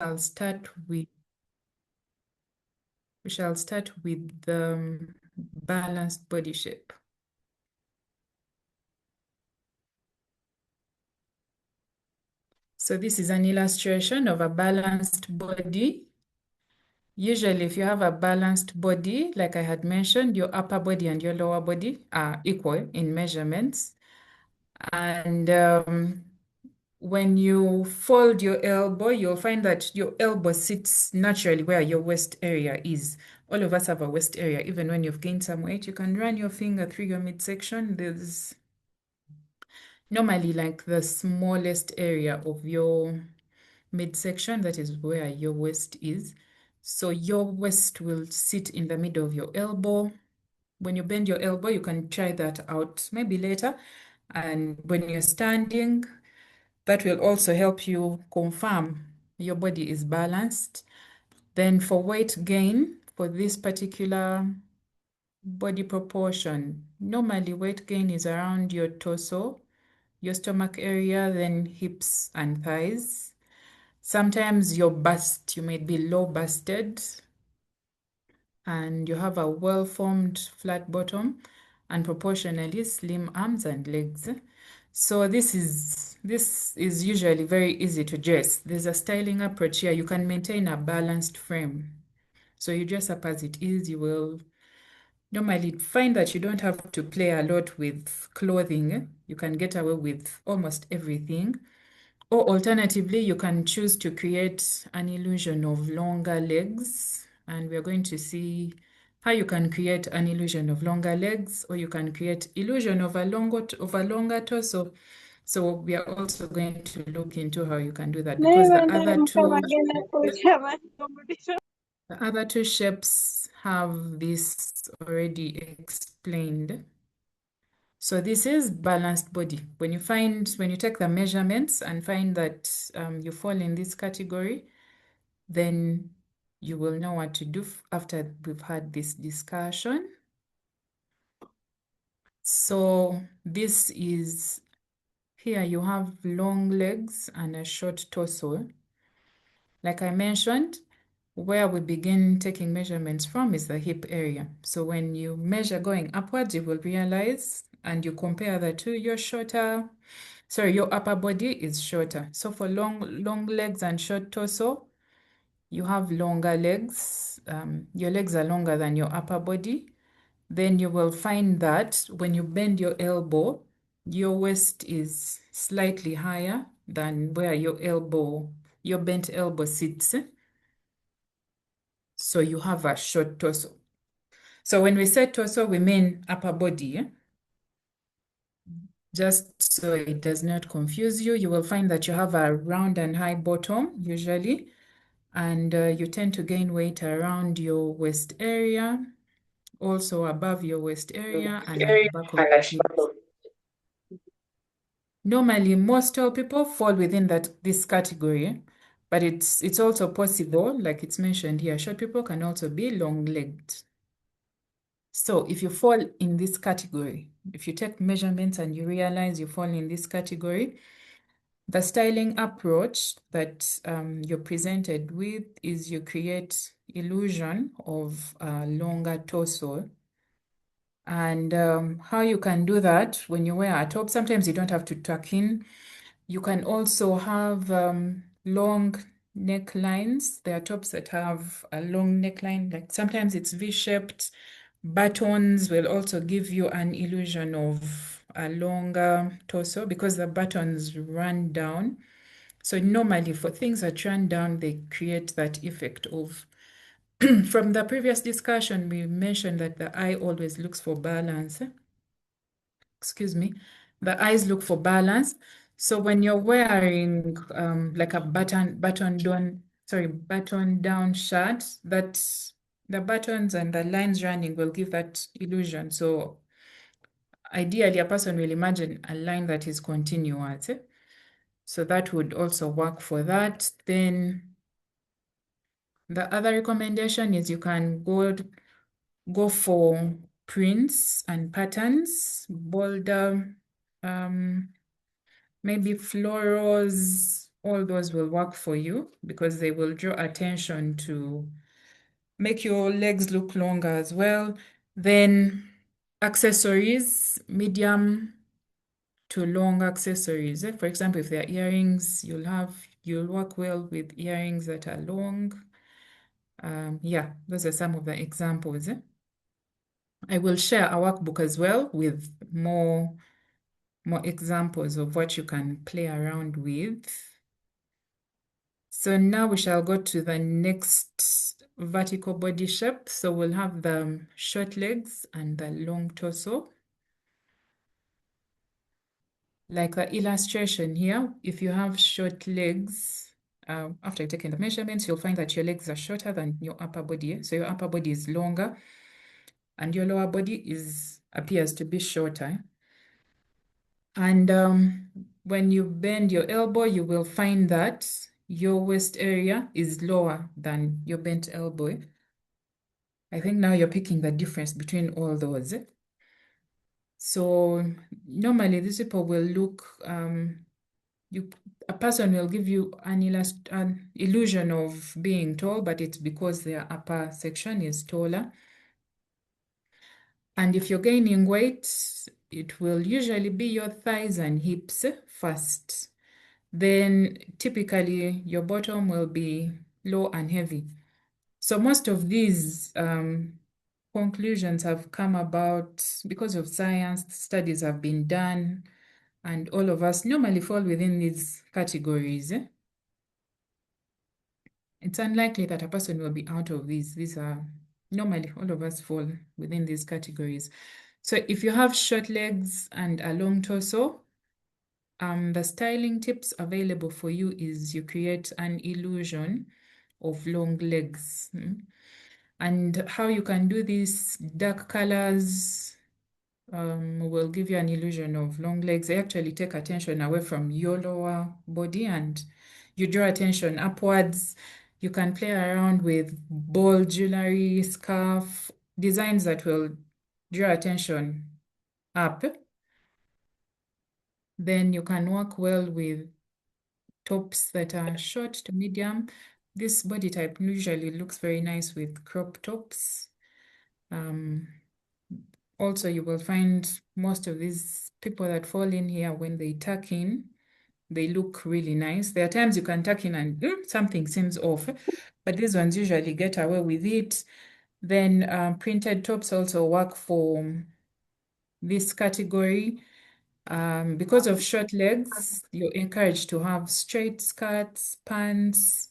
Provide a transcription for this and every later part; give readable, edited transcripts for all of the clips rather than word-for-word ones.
shall start with the balanced body shape. So this is an illustration of a balanced body. Usually, if you have a balanced body, like I had mentioned, your upper body and your lower body are equal in measurements. And when you fold your elbow, you'll find that your elbow sits naturally where your waist area is. All of us have a waist area. Even when you've gained some weight, you can run your finger through your midsection. There's normally like the smallest area of your midsection, that is where your waist is. So your waist will sit in the middle of your elbow. When you bend your elbow, you can try that out maybe later. And when you're standing, that will also help you confirm your body is balanced. Then for weight gain, for this particular body proportion, normally weight gain is around your torso, your stomach area, then hips and thighs. Sometimes your bust, you might be low busted and you have a well-formed flat bottom and proportionally slim arms and legs. So this is usually very easy to dress. There's a styling approach here. You can maintain a balanced frame. So you dress up as it is. You will normally find that you don't have to play a lot with clothing. You can get away with almost everything. Or alternatively, you can choose to create an illusion of longer legs. And we're going to see how you can create an illusion of longer legs, or you can create illusion of a longer torso. So we are also going to look into how you can do that, because the other two shapes have this already explained. So this is balanced body. When you take the measurements and find that you fall in this category, then you will know what to do after we've had this discussion. So this is, here you have long legs and a short torso. Like I mentioned, where we begin taking measurements from is the hip area. So when you measure going upwards, you will realize, and you compare the two, your upper body is shorter. So for long legs and short torso, you have longer legs. Your legs are longer than your upper body. Then you will find that when you bend your elbow, your waist is slightly higher than where your bent elbow sits. So you have a short torso. So when we say torso, we mean upper body. Just so it does not confuse you, you will find that you have a round and high bottom usually, and you tend to gain weight around your waist area, also above your waist area and at the back of your hips. Normally, most tall people fall within this category, but it's also possible, like it's mentioned here, short people can also be long-legged. So if you fall in this category, if you take measurements and you realize you fall in this category, the styling approach that you're presented with is you create illusion of a longer torso. And how you can do that when you wear a top, sometimes you don't have to tuck in. You can also have long necklines. There are tops that have a long neckline, like sometimes it's V-shaped. Buttons will also give you an illusion of a longer torso because the buttons run down. So normally for things that run down, they create that effect of, from the previous discussion, we mentioned that the eye always looks for balance. Excuse me. The eyes look for balance. So when you're wearing like a button down shirt, that the buttons and the lines running will give that illusion. So ideally, a person will imagine a line that is continuous. So that would also work for that. Then the other recommendation is you can go for prints and patterns, bolder, maybe florals all those will work for you because they will draw attention to make your legs look longer as well. Then accessories, medium to long accessories. For example, if they're earrings, you'll work well with earrings that are long. Yeah, those are some of the examples. I will share a workbook as well with more examples of what you can play around with. So now we shall go to the next vertical body shape. So we'll have the short legs and the long torso. Like the illustration here, if you have short legs, after taking the measurements, you'll find that your legs are shorter than your upper body. So your upper body is longer and your lower body appears to be shorter. And when you bend your elbow, you will find that your waist area is lower than your bent elbow. I think now you're picking the difference between all those. So normally these people will look, a person will give you an illusion of being tall, but it's because their upper section is taller. And if you're gaining weight, it will usually be your thighs and hips first. Then typically your bottom will be low and heavy. So most of these conclusions have come about because of science, studies have been done, and all of us normally fall within these categories. It's unlikely that a person will be out of these. These are normally all of us fall within these categories. So if you have short legs and a long torso, the styling tips available for you is you create an illusion of long legs. And how you can do this, dark colors will give you an illusion of long legs. They actually take attention away from your lower body and you draw attention upwards. You can play around with ball jewelry, scarf, designs that will draw attention up. Then you can work well with tops that are short to medium. This body type usually looks very nice with crop tops. Also, you will find most of these people that fall in here when they tuck in, they look really nice. There are times you can tuck in and something seems off, but these ones usually get away with it. Then printed tops also work for this category. Because of short legs, you're encouraged to have straight skirts, pants.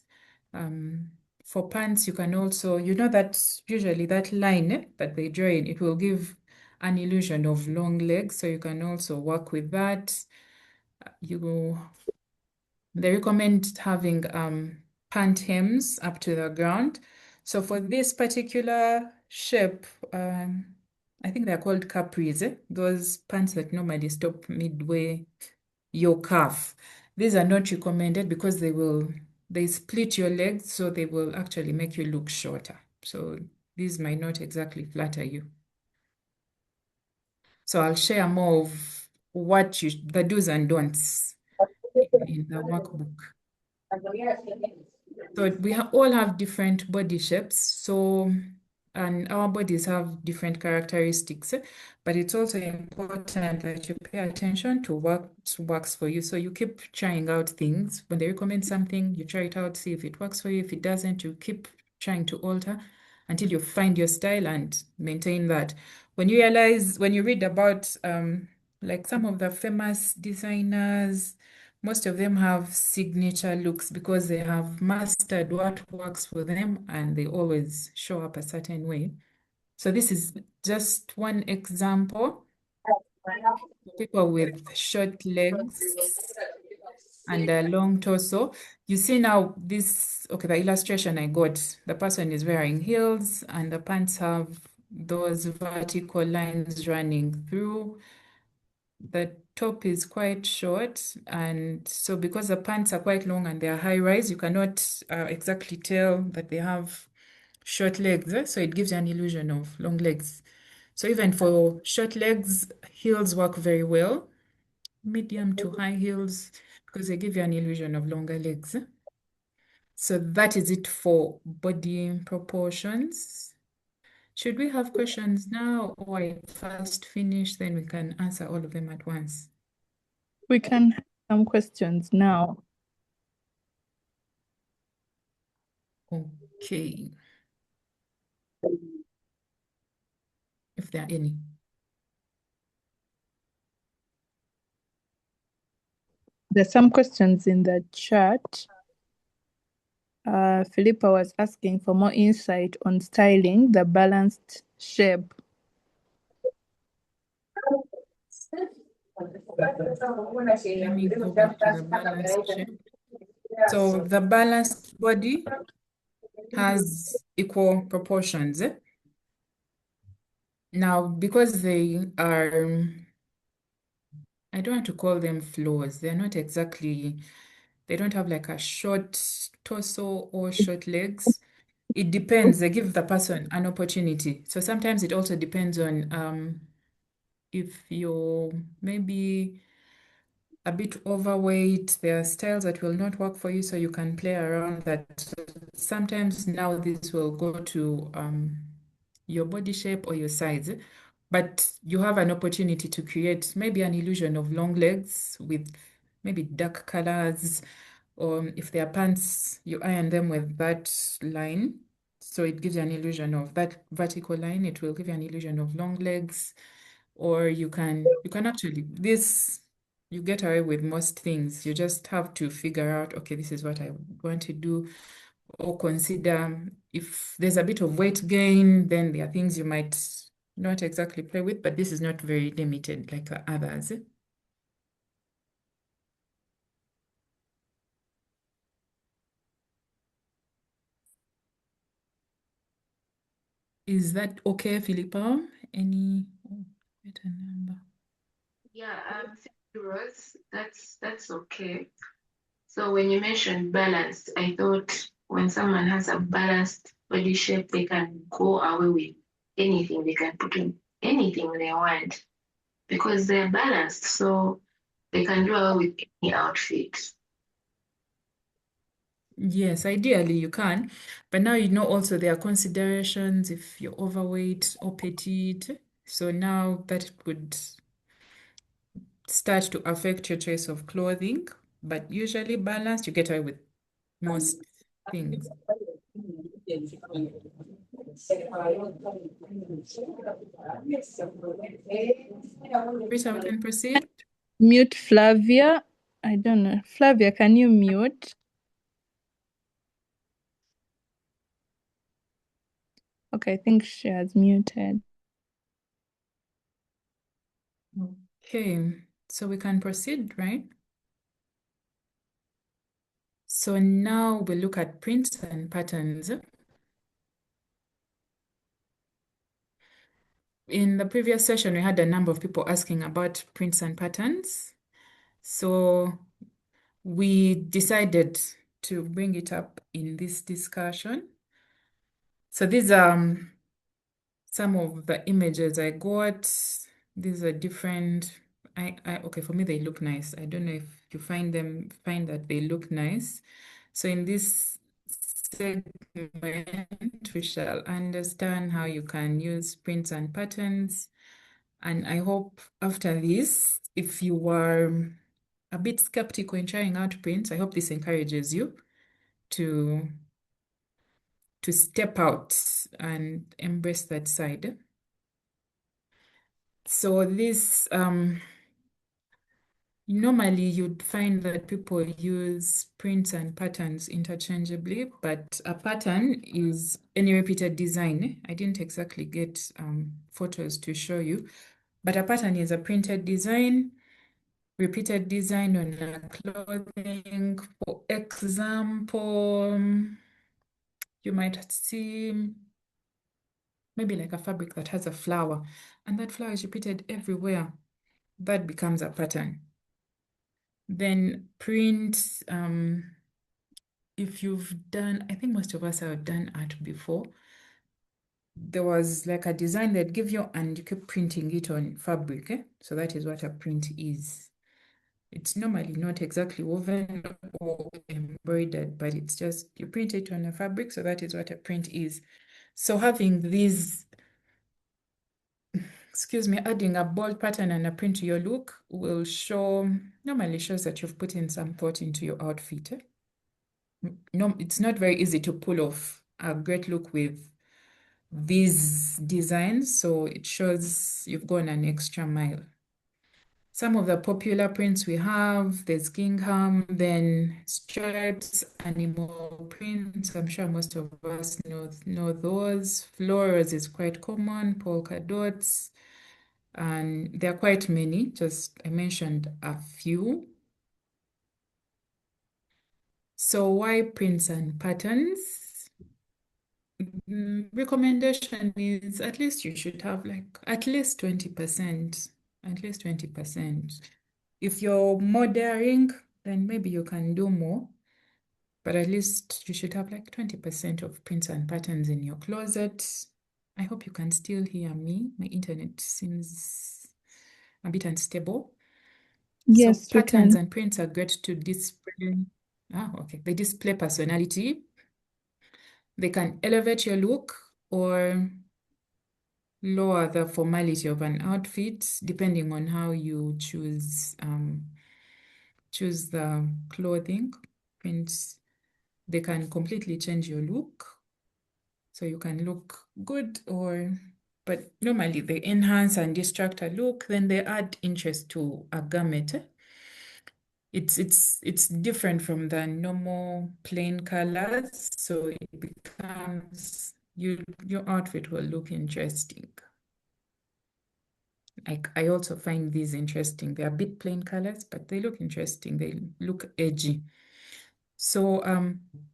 For pants, you can also, you know that usually that line that they draw in, it will give an illusion of long legs. So you can also work with that. They recommend having pant hems up to the ground. So for this particular shape, I think they're called capris, those pants that normally stop midway your calf. These are not recommended because they split your legs, so they will actually make you look shorter. So these might not exactly flatter you. So I'll share more of the do's and don'ts in the workbook. So all have different body shapes. So, and our bodies have different characteristics, but it's also important that you pay attention to what works for you. So you keep trying out things. When they recommend something, you try it out, see if it works for you. If it doesn't, you keep trying to alter until you find your style and maintain that. When you read about like some of the famous designers, most of them have signature looks because they have mastered what works for them and they always show up a certain way. So this is just one example. People with short legs and a long torso. You see now okay, the illustration I got, the person is wearing heels and the pants have those vertical lines running through. The top is quite short, and so because the pants are quite long and they are high rise, you cannot exactly tell that they have short legs. So it gives you an illusion of long legs. So even for short legs, heels work very well, medium to high heels, because they give you an illusion of longer legs. So that is it for body proportions. Should we have questions now, or I first finish, then we can answer all of them at once? We can have some questions now. Okay. If there are any. There's some questions in the chat. Philippa was asking for more insight on styling the balanced shape. Let me go back to the balanced shape. So the balanced body has equal proportions. Now, because they are, I don't want to call them flaws. They're not exactly, they don't have like a short torso or short legs. It depends. They give the person an opportunity. So sometimes it also depends on if you're maybe a bit overweight, there are styles that will not work for you, so you can play around that. So sometimes now this will go to your body shape or your size, but you have an opportunity to create maybe an illusion of long legs with maybe dark colors, or if they are pants, you iron them with that line. So it gives you an illusion of that vertical line. It will give you an illusion of long legs, or you can actually this you get away with most things. You just have to figure out, okay, this is what I want to do, or consider if there's a bit of weight gain, then there are things you might not exactly play with, but this is not very limited like others. Is that okay, Philippa? Any better number? Yeah, thank you, Rose. That's okay. So when you mentioned balanced, I thought when someone has a balanced body shape, they can go away with anything. They can put in anything they want because they're balanced. So they can do away with any outfit. Yes, ideally you can, but now you know also there are considerations if you're overweight or petite. So now that could start to affect your choice of clothing, but usually balanced, you get away with most things. Rita, we can proceed. Mute Flavia. I don't know. Flavia, can you mute? Okay, I think she has muted. Okay, so we can proceed, right? So now we look at prints and patterns. In the previous session, we had a number of people asking about prints and patterns. So we decided to bring it up in this discussion. So these are some of the images I got. These are different. Okay, for me they look nice. I don't know if you find that they look nice. So in this segment, we shall understand how you can use prints and patterns. And I hope after this, if you were a bit skeptical in trying out prints, I hope this encourages you to step out and embrace that side. So this normally you'd find that people use prints and patterns interchangeably, but a pattern is any repeated design. I didn't exactly get photos to show you, but a pattern is a printed design, repeated design on a clothing. For example, you might see maybe like a fabric that has a flower, and that flower is repeated everywhere. That becomes a pattern. Then print, if you've done, I think most of us have done art before. There was like a design they'd give you and you keep printing it on fabric. So that is what a print is. It's normally not exactly woven or embroidered, but it's just you print it on a fabric, so that is what a print is. So having these, excuse me, adding a bold pattern and a print to your look will normally shows that you've put in some thought into your outfit. No, it's not very easy to pull off a great look with these designs, so it shows you've gone an extra mile. Some of the popular prints we have, there's gingham, then stripes, animal prints. I'm sure most of us know those. Florals is quite common, polka dots, and there are quite many. Just I mentioned a few. So why prints and patterns? Recommendation is at least you should have like at least 20%. At least 20%. If you're more daring, then maybe you can do more. But at least you should have like 20% of prints and patterns in your closet. I hope you can still hear me. My internet seems a bit unstable. Yes, So we patterns can. and prints are great to display. Okay. They display personality. They can elevate your look or lower the formality of an outfit, depending on how you choose the clothing. Prints, they can completely change your look. So you can look good but normally they enhance and distract a look, then they add interest to a garment. It's different from the normal plain colors, so it becomes your outfit will look interesting. Like I also find these interesting. They're a bit plain colors, but they look interesting. They look edgy. So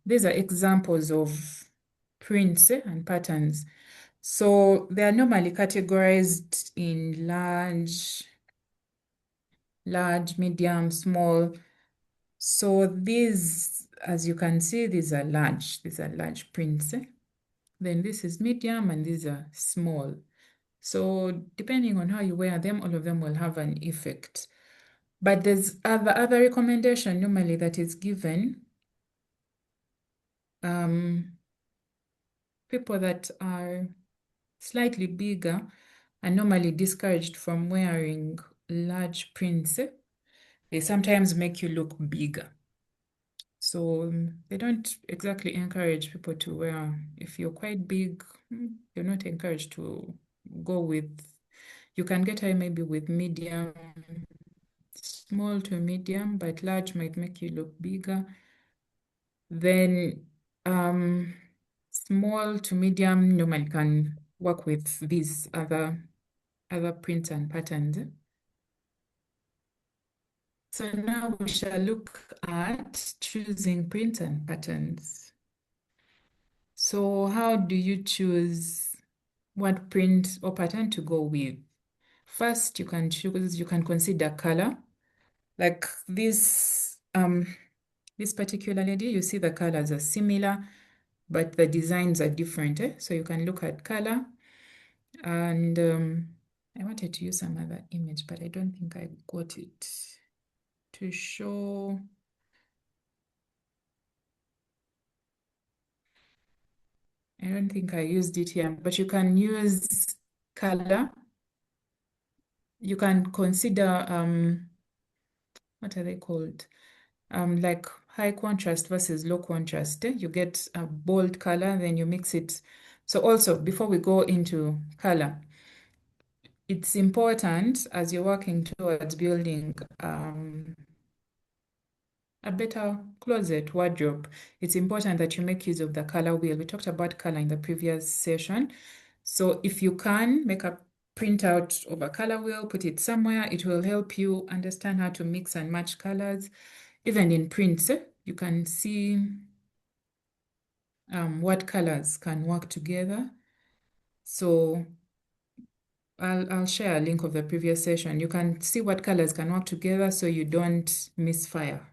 these are examples of prints and patterns. So they are normally categorized in large, medium, small. So these, as you can see, these are large. These are large prints. Then this is medium and these are small. So depending on how you wear them, all of them will have an effect. But there's other recommendation normally that is given. People that are slightly bigger are normally discouraged from wearing large prints. They sometimes make you look bigger. So they don't exactly encourage people to wear. If you're quite big, you're not encouraged to go with, you can get away maybe with medium, small to medium, but large might make you look bigger. Then small to medium normally can work with these other prints and patterns. So now we shall look at choosing prints and patterns. So how do you choose what print or pattern to go with? First, you can consider color. Like this particular lady, you see the colors are similar, but the designs are different. So you can look at color. And I wanted to use some other image, but I don't think I got it to show. I don't think I used it here, but you can use color. You can consider, what are they called? Like high contrast versus low contrast. You get a bold color, then you mix it. So also, before we go into color, it's important as you're working towards building a better closet wardrobe. It's important that you make use of the color wheel. We talked about color in the previous session. So if you can make a printout of a color wheel, put it somewhere, it will help you understand how to mix and match colors. Even in prints, you can see what colors can work together. So I'll share a link of the previous session. You can see what colors can work together so you don't misfire.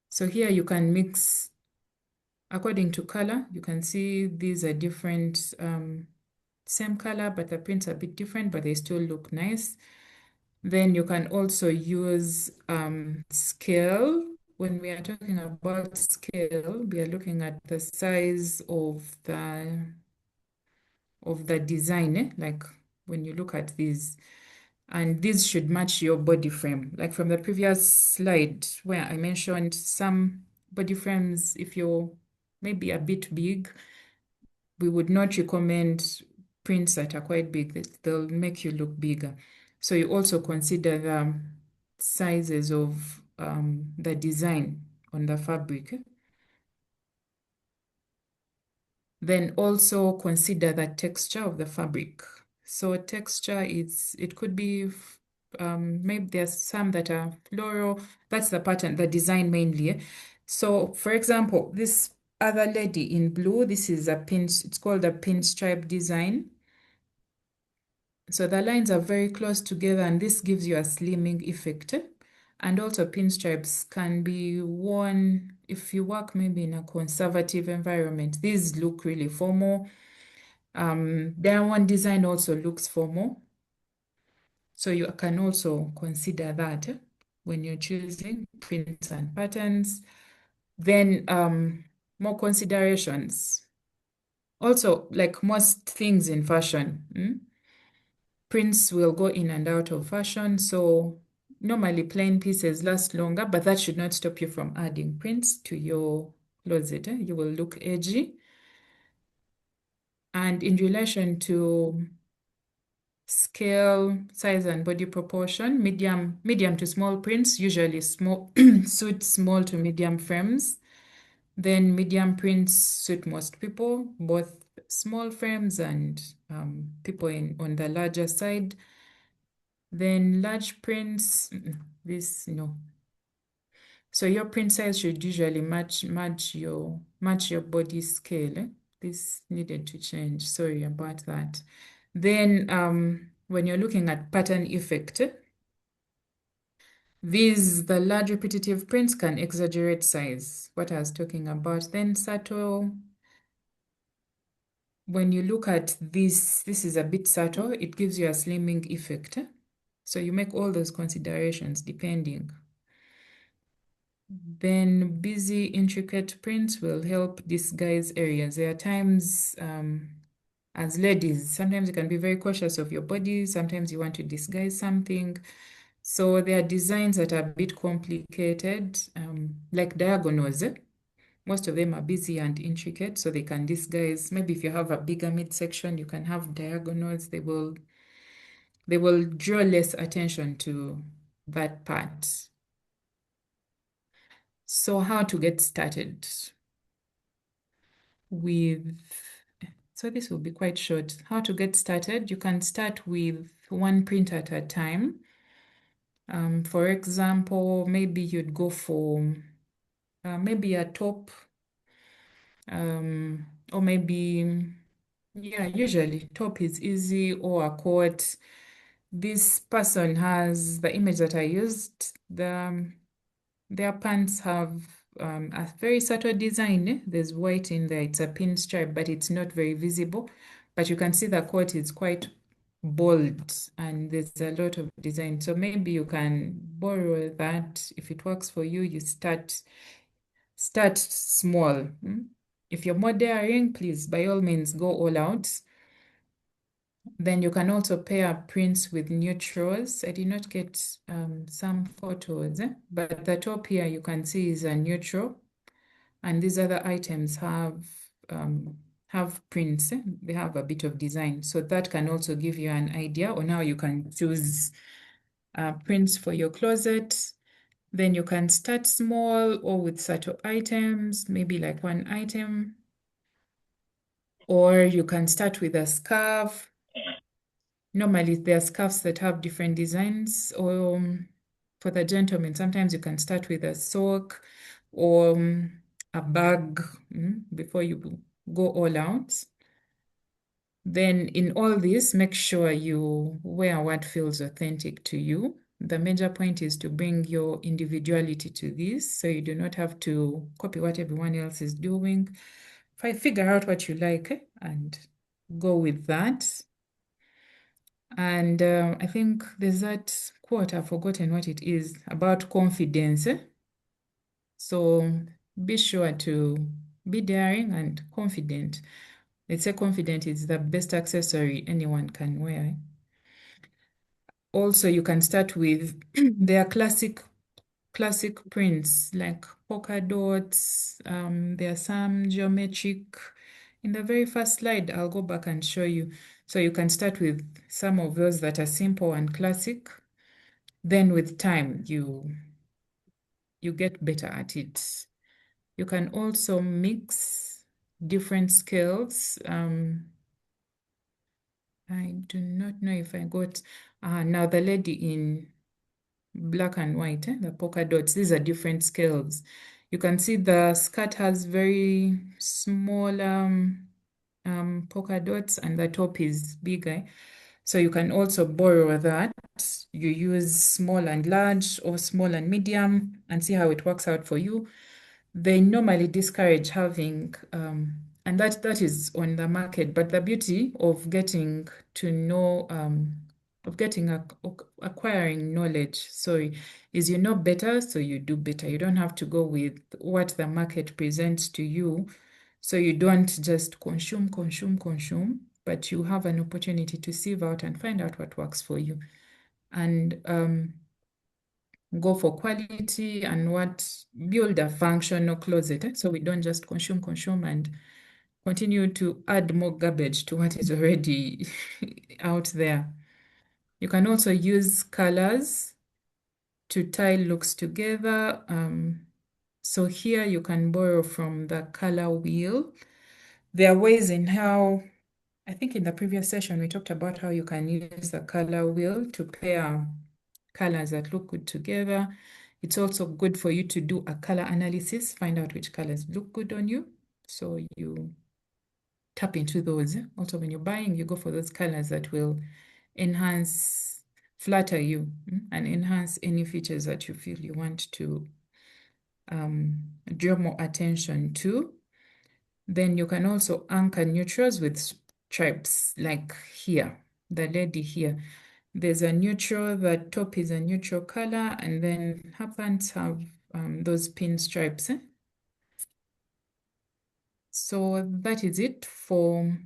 So here you can mix according to color. You can see these are different, same color, but the prints are a bit different, but they still look nice. Then you can also use scale. When we are talking about scale, we are looking at the size of the design, like when you look at these. And these should match your body frame. Like from the previous slide where I mentioned some body frames, if you're maybe a bit big, we would not recommend prints that are quite big. They'll make you look bigger. So you also consider the sizes of the design on the fabric. Then also consider the texture of the fabric. So texture it could be, maybe there's some that are floral. That's the pattern, the design mainly. So for example, this other lady in blue, this is it's called a pinstripe design. So the lines are very close together and this gives you a slimming effect. And also pinstripes can be worn if you work maybe in a conservative environment. These look really formal. Diamond design also looks formal. So you can also consider that when you're choosing prints and patterns. Then more considerations. Also, like most things in fashion, prints will go in and out of fashion. So normally plain pieces last longer, but that should not stop you from adding prints to your closet. You will look edgy. And in relation to scale, size, and body proportion, medium to small prints usually suit small to medium frames. Then medium prints suit most people, both small frames and people on the larger side. Then large prints, this no. So your print size should usually match your body scale. This needed to change. Sorry about that. Then when you're looking at pattern effect, the large repetitive prints can exaggerate size, what I was talking about. Then subtle, when you look at this is a bit subtle, it gives you a slimming effect. So you make all those considerations depending. Then busy, intricate prints will help disguise areas. There are times, as ladies, sometimes you can be very cautious of your body. Sometimes you want to disguise something. So there are designs that are a bit complicated, like diagonals. Most of them are busy and intricate, so they can disguise. Maybe if you have a bigger midsection, you can have diagonals. They will draw less attention to that part. So how to get started with, so this will be quite short. How to get started, you can start with one print at a time. For example, maybe you'd go for maybe a top, or maybe, yeah, usually top is easy, or a coat. This person has the image that I used. Their pants have a very subtle design. There's white in there. It's a pinstripe, but it's not very visible. But you can see the coat is quite bold and there's a lot of design. So maybe you can borrow that. If it works for you, you start small. If you're more daring, please, by all means, go all out. Then you can also pair prints with neutrals. I did not get some photos, but the top here you can see is a neutral, and these other items have prints. They have a bit of design, so that can also give you an idea on how you can choose prints for your closet. Then you can start small or with subtle items, maybe like one item, or you can start with a scarf. Normally, there are scarves that have different designs, or for the gentlemen, sometimes you can start with a sock or a bag before you go all out. Then in all this, make sure you wear what feels authentic to you. The major point is to bring your individuality to this, so you do not have to copy what everyone else is doing. Figure out what you like and go with that. And I think there's that quote, I've forgotten what it is, about confidence. So be sure to be daring and confident. They say confident is the best accessory anyone can wear. Also, you can start with their classic prints like polka dots. There are some geometric. In the very first slide, I'll go back and show you. So you can start with some of those that are simple and classic. Then with time, you get better at it. You can also mix different scales. I do not know if I got now the lady in black and white, the polka dots. These are different scales. You can see the skirt has very small polka dots and the top is bigger. So you can also borrow that. You use small and large or small and medium and see how it works out for you. They normally discourage having, and that is on the market, but the beauty of getting to know, acquiring knowledge, sorry, is you know better, so you do better. You don't have to go with what the market presents to you. So you don't just consume, but you have an opportunity to sieve out and find out what works for you. And go for quality and build a functional closet. So we don't just consume and continue to add more garbage to what is already out there. You can also use colors to tie looks together. So here you can borrow from the color wheel. There are ways in how, I think in the previous session, we talked about how you can use the color wheel to pair colors that look good together. It's also good for you to do a color analysis, find out which colors look good on you. So you tap into those. Also, when you're buying, you go for those colors that will flatter you, and enhance any features that you feel you want to draw more attention to. Then you can also anchor neutrals with stripes, like here, the lady here. There's a neutral, the top is a neutral color, and then her pants have those pin stripes. So that is it for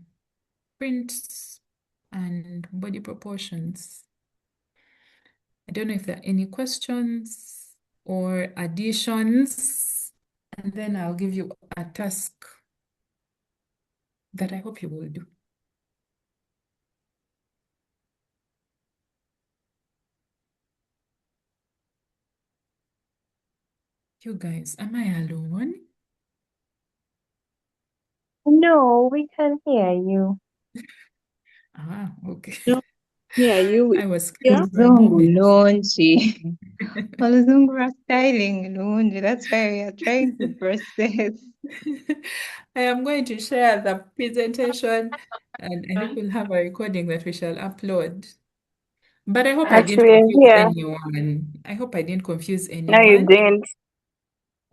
prints and body proportions. I don't know if there are any questions or additions, and then I'll give you a task that I hope you will do. You guys, am I alone? No, we can hear you. Okay. No, yeah, you. I was scared for a Mzungu moment. Lonji. Wazungu are styling Lonji. That's why we are trying to process. I am going to share the presentation, and I think we'll have a recording that we shall upload. But I hope I didn't Actually, confuse yeah. anyone. I hope I didn't confuse No, you anyone. didn't.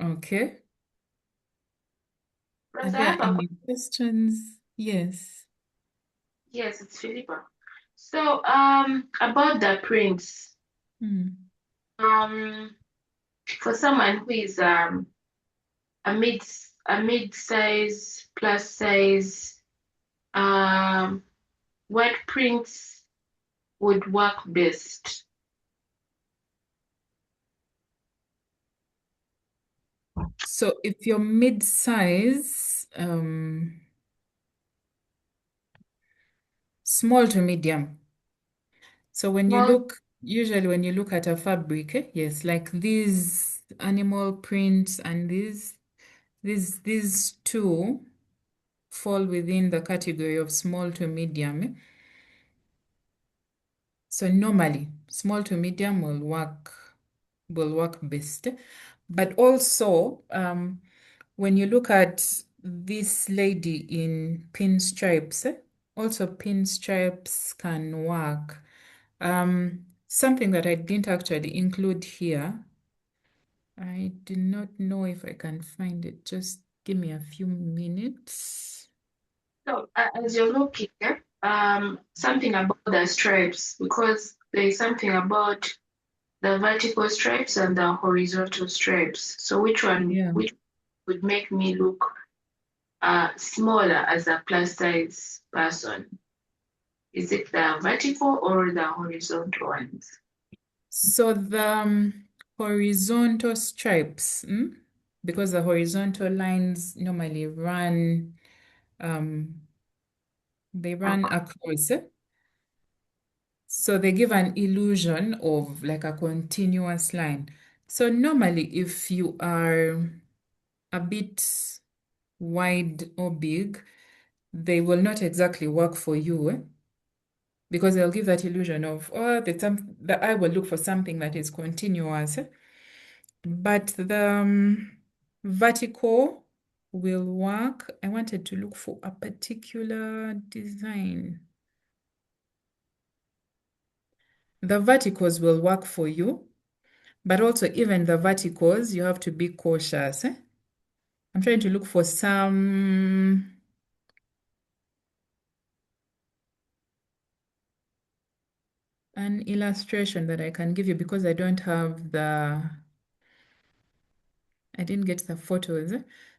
Okay. Are Ross, I there have a any questions? Yes. yes, it's Philippa. So about the prints, for someone who is a mid-size plus size, what prints would work best? So if you're mid-size, small to medium. So when you Small. usually when you look at a fabric, yes, like these animal prints and these two fall within the category of small to medium. So normally, small to medium will work best. But also, when you look at this lady in pinstripes, also pinstripes can work. Something that I didn't actually include here, I do not know if I can find it. Just give me a few minutes. So as you're looking, something about the stripes, because there is something about the vertical stripes and the horizontal stripes. So which would make me look smaller as a plus size person? Is it the vertical or the horizontal ones? So the horizontal stripes, because the horizontal lines normally run, they run across. So they give an illusion of like a continuous line. So normally if you are a bit wide or big, they will not exactly work for you, because they'll give that illusion of, oh, the eye will look for something that is continuous. But the vertical will work. I wanted to look for a particular design. The verticals will work for you, but also even the verticals, you have to be cautious. I'm trying to look for an illustration that I can give you, because I didn't get the photos.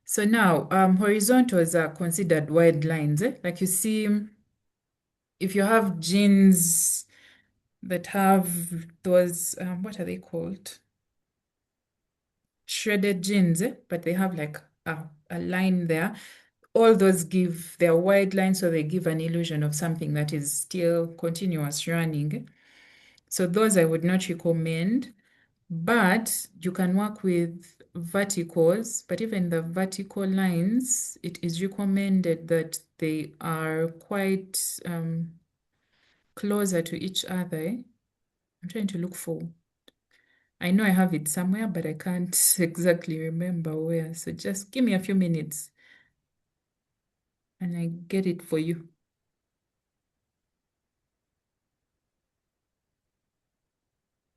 So now, horizontals are considered wide lines. Like you see, if you have jeans that have those, what are they called? Shredded jeans, but they have like a line there. All those they're wide lines, so they give an illusion of something that is still continuous running. So those I would not recommend, but you can work with verticals. But even the vertical lines, it is recommended that they are quite closer to each other. I'm trying to look for, I know I have it somewhere, but I can't exactly remember where. So just give me a few minutes and I get it for you.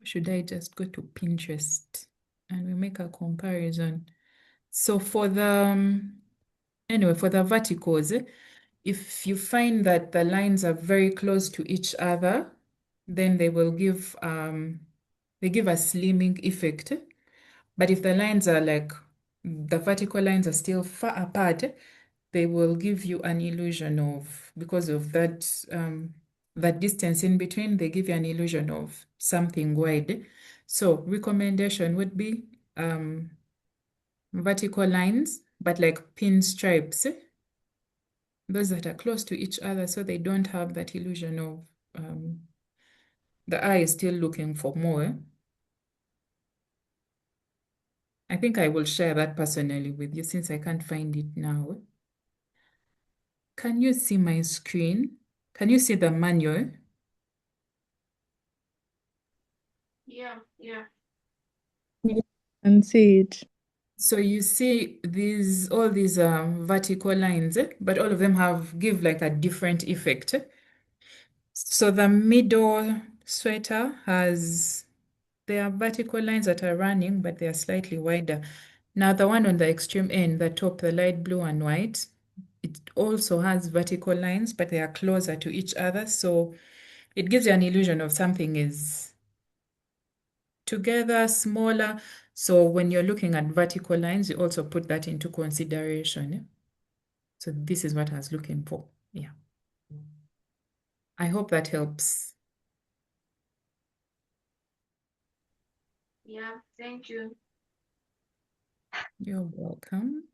Should I just go to Pinterest and we make a comparison? So for the, anyway, for the verticals, if you find that the lines are very close to each other, then they will give a slimming effect. But if the lines are like, the vertical lines are still far apart, they will give you an illusion of, because of that distance in between, they give you an illusion of something wide. So recommendation would be vertical lines, but like pinstripes, those that are close to each other, so they don't have that illusion of the eye is still looking for more. I think I will share that personally with you since I can't find it now. Can you see my screen? Can you see the manual? Yeah. And see it. So you see all these vertical lines, but all of them give like a different effect. So the middle sweater there are vertical lines that are running, but they are slightly wider. Now the one on the extreme end, the top, the light blue and white, it also has vertical lines, but they are closer to each other. So it gives you an illusion of something is together, smaller. So when you're looking at vertical lines, you also put that into consideration. So this is what I was looking for. Yeah. I hope that helps. Yeah, thank you. You're welcome.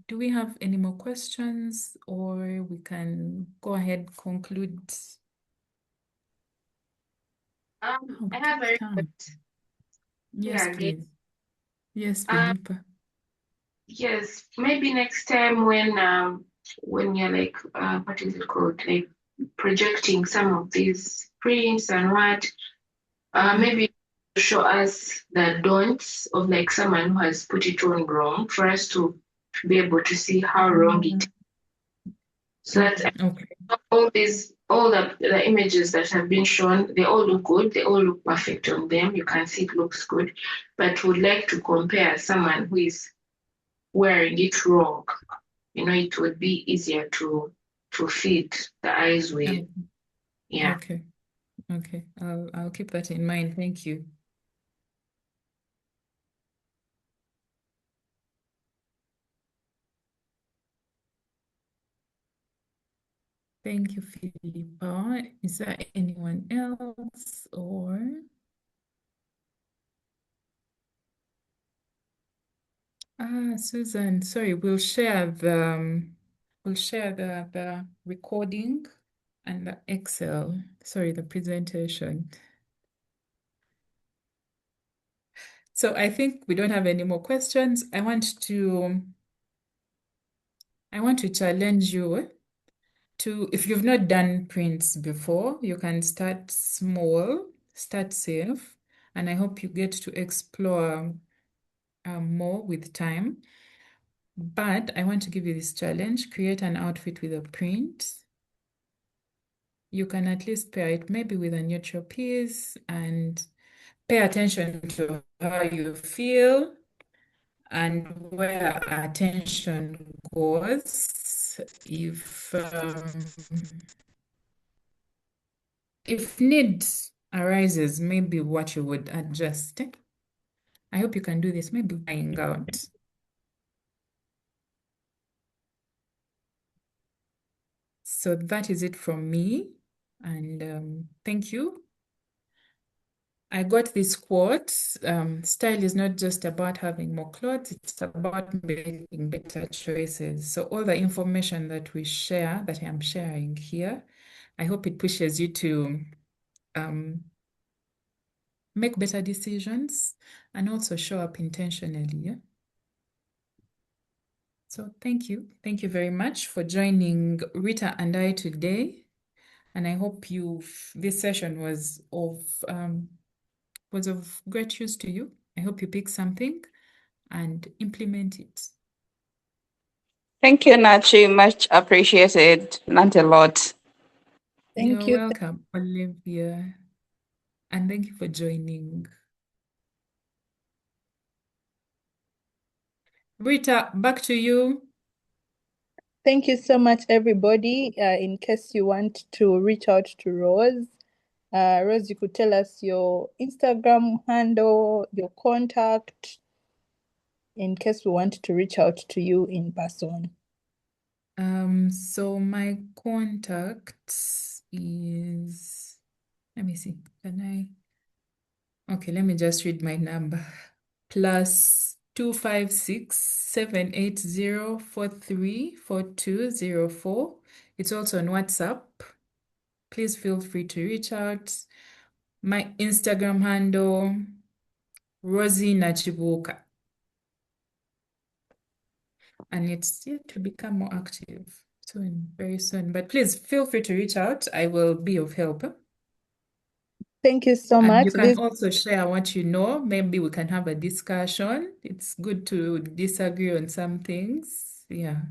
Do we have any more questions, or we can go ahead, conclude? I Oh, have a take time. request. Yes, Yeah, please. Yes, Um, Philippa. yes, maybe next time when you're like what is it called? Like projecting some of these prints and what, maybe show us the don'ts of like someone who has put it on wrong for us to be able to see how wrong it is. So that Okay. all these all the images that have been shown, they all look good. They all look perfect on them. You can see it looks good, but would like to compare someone who is wearing it wrong. It would be easier to feed the eyes with. Okay. Yeah. Okay. Okay. I'll keep that in mind. Thank you. Thank you, Philippa. Is there anyone else or? Susan, sorry, we'll share the recording and the Excel. Sorry, the presentation. So I think we don't have any more questions. I want to challenge you to, if you've not done prints before, you can start small, start safe, and I hope you get to explore more with time. But I want to give you this challenge: create an outfit with a print. You can at least pair it maybe with a neutral piece and pay attention to how you feel and where attention goes. If need arises, maybe what you would adjust. I hope you can do this, maybe buying out. So that is it from me, and thank you. I got this quote, style is not just about having more clothes, it's about making better choices. So all the information that we share, that I'm sharing here, I hope it pushes you to make better decisions and also show up intentionally. Yeah? So thank you. Thank you very much for joining Rita and I today. And I hope this session was of great use to you. I hope you pick something and implement it. Thank you, Nachi. Much appreciated. Learned a lot. You're Thank you. welcome, Olivia. And thank you for joining. Rita, back to you. Thank you so much, everybody. In case you want to reach out to Rose, Rose, you could tell us your Instagram handle, your contact, in case we want to reach out to you in person. So my contact is, let me see, okay, let me just read my number. +256 780 434204. It's also on WhatsApp. Please feel free to reach out. My Instagram handle, Rosie Nachibuka. And it's yet to become more active soon, very soon. But please feel free to reach out. I will be of help. Thank you so And much. you can also share what you know. Maybe we can have a discussion. It's good to disagree on some things. Yeah.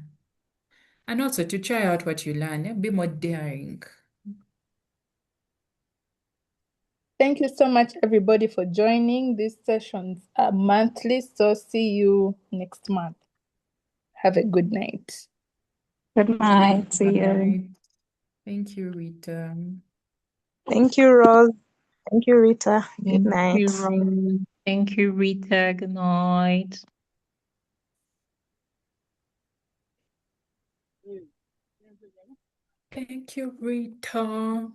And also to try out what you learn. Be more daring. Thank you so much, everybody, for joining. These sessions are monthly, so see you next month. Have a good night. Good night. See you. Bye. Thank you, Rita. Thank you, Rose. Thank you, Rita. Good Thank night. you, Rose. Thank you, Rita. Good night. Thank you, Rita.